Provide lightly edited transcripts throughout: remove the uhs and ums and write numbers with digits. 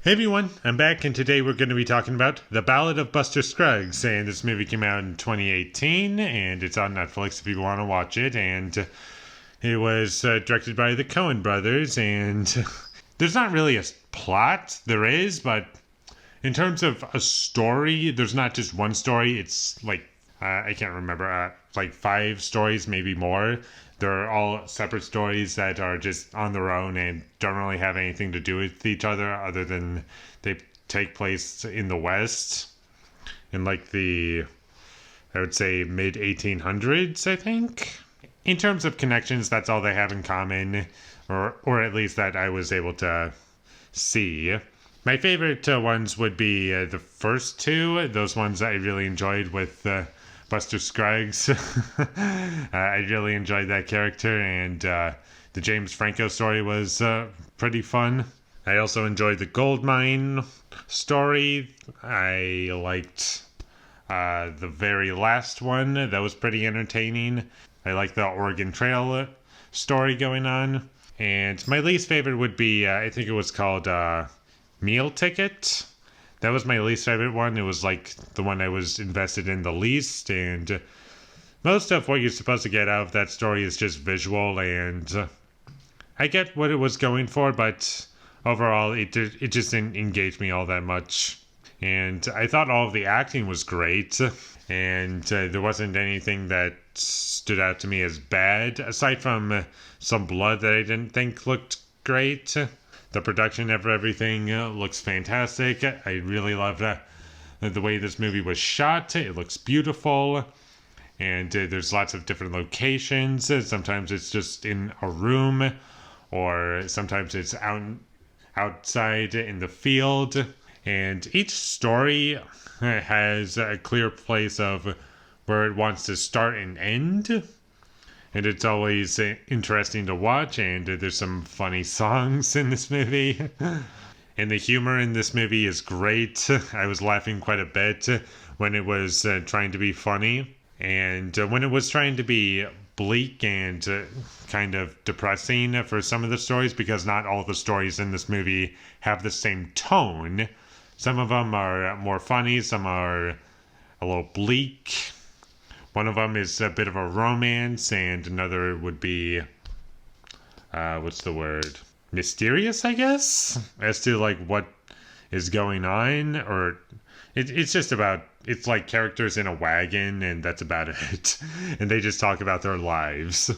Hey everyone, I'm back, and today we're going to be talking about The Ballad of Buster Scruggs. And this movie came out in 2018, and it's on Netflix if you want to watch it. And it was directed by the Coen brothers, and there's not really a plot. There is, but in terms of a story, there's not just one story. It's like, I can't remember, like 5 stories, maybe more. They're all separate stories that are just on their own and don't really have anything to do with each other than they take place in the West in like I would say mid 1800s, I think. In terms of connections, that's all they have in common, or at least that I was able to see. My favorite ones would be the first 2, those ones I really enjoyed with Buster Scruggs. I really enjoyed that character, and the James Franco story was pretty fun. I also enjoyed the gold mine story. I liked the very last one. That was pretty entertaining. I liked the Oregon Trail story going on. And my least favorite would be, I think it was called Meal Ticket. That was my least favorite one. It was like the one I was invested in the least, and most of what you're supposed to get out of that story is just visual, and I get what it was going for, but overall it just didn't engage me all that much. And I thought all of the acting was great, and there wasn't anything that stood out to me as bad, aside from some blood that I didn't think looked great. The production of everything looks fantastic. I really love the way this movie was shot. It looks beautiful. And there's lots of different locations. Sometimes it's just in a room, or sometimes it's outside in the field. And each story has a clear place of where it wants to start and end. And it's always interesting to watch, and there's some funny songs in this movie. And the humor in this movie is great. I was laughing quite a bit when it was trying to be funny. And when it was trying to be bleak and kind of depressing for some of the stories, because not all the stories in this movie have the same tone. Some of them are more funny, some are a little bleak. One of them is a bit of a romance, and another would be, what's the word? Mysterious, I guess? As to, like, what is going on, or it's just about, it's like characters in a wagon, and that's about it. And they just talk about their lives.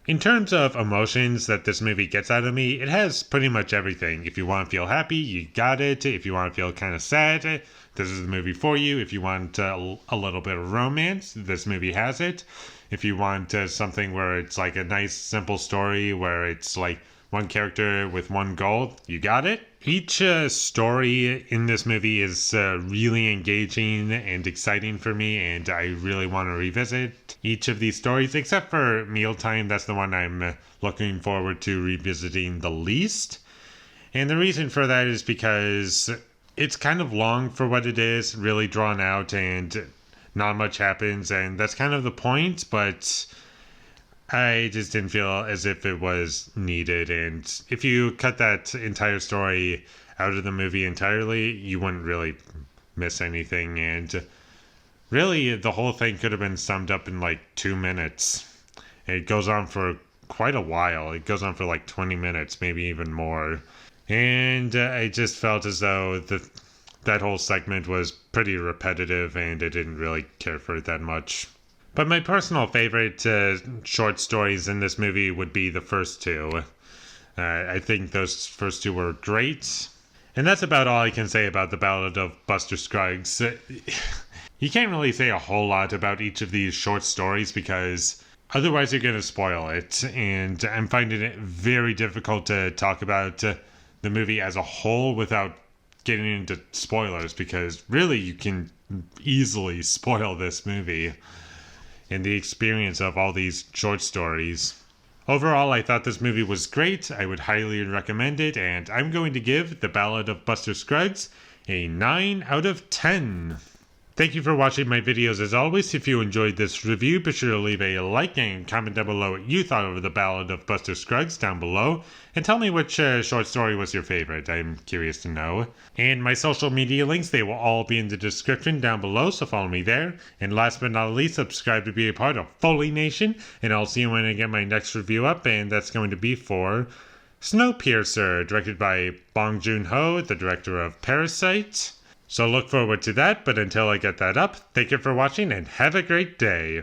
In terms of emotions that this movie gets out of me, it has pretty much everything. If you want to feel happy, you got it. If you want to feel kind of sad, this is the movie for you. If you want a little bit of romance, this movie has it. If you want something where it's like a nice, simple story where it's like one character with one goal, you got it. Each story in this movie is really engaging and exciting for me, and I really want to revisit each of these stories, except for Mealtime. That's the one I'm looking forward to revisiting the least. And the reason for that is because it's kind of long for what it is, really drawn out, and not much happens, and that's kind of the point, but I just didn't feel as if it was needed. And if you cut that entire story out of the movie entirely, you wouldn't really miss anything. And really, the whole thing could have been summed up in like 2 minutes. It goes on for quite a while. It goes on for like 20 minutes, maybe even more. And I just felt as though that whole segment was pretty repetitive, and I didn't really care for it that much. But my personal favorite short stories in this movie would be the first 2. I think those first 2 were great. And that's about all I can say about the Ballad of Buster Scruggs. You can't really say a whole lot about each of these short stories because otherwise you're going to spoil it. And I'm finding it very difficult to talk about the movie as a whole without getting into spoilers, because really you can easily spoil this movie and the experience of all these short stories. Overall, I thought this movie was great. I would highly recommend it, and I'm going to give The Ballad of Buster Scruggs a 9 out of 10. Thank you for watching my videos as always. If you enjoyed this review, be sure to leave a like and comment down below what you thought of the Ballad of Buster Scruggs down below. And tell me which short story was your favorite. I'm curious to know. And my social media links, they will all be in the description down below, so follow me there. And last but not least, subscribe to be a part of Foley Nation. And I'll see you when I get my next review up, and that's going to be for Snowpiercer, directed by Bong Joon-ho, the director of Parasite. So look forward to that, but until I get that up, thank you for watching and have a great day.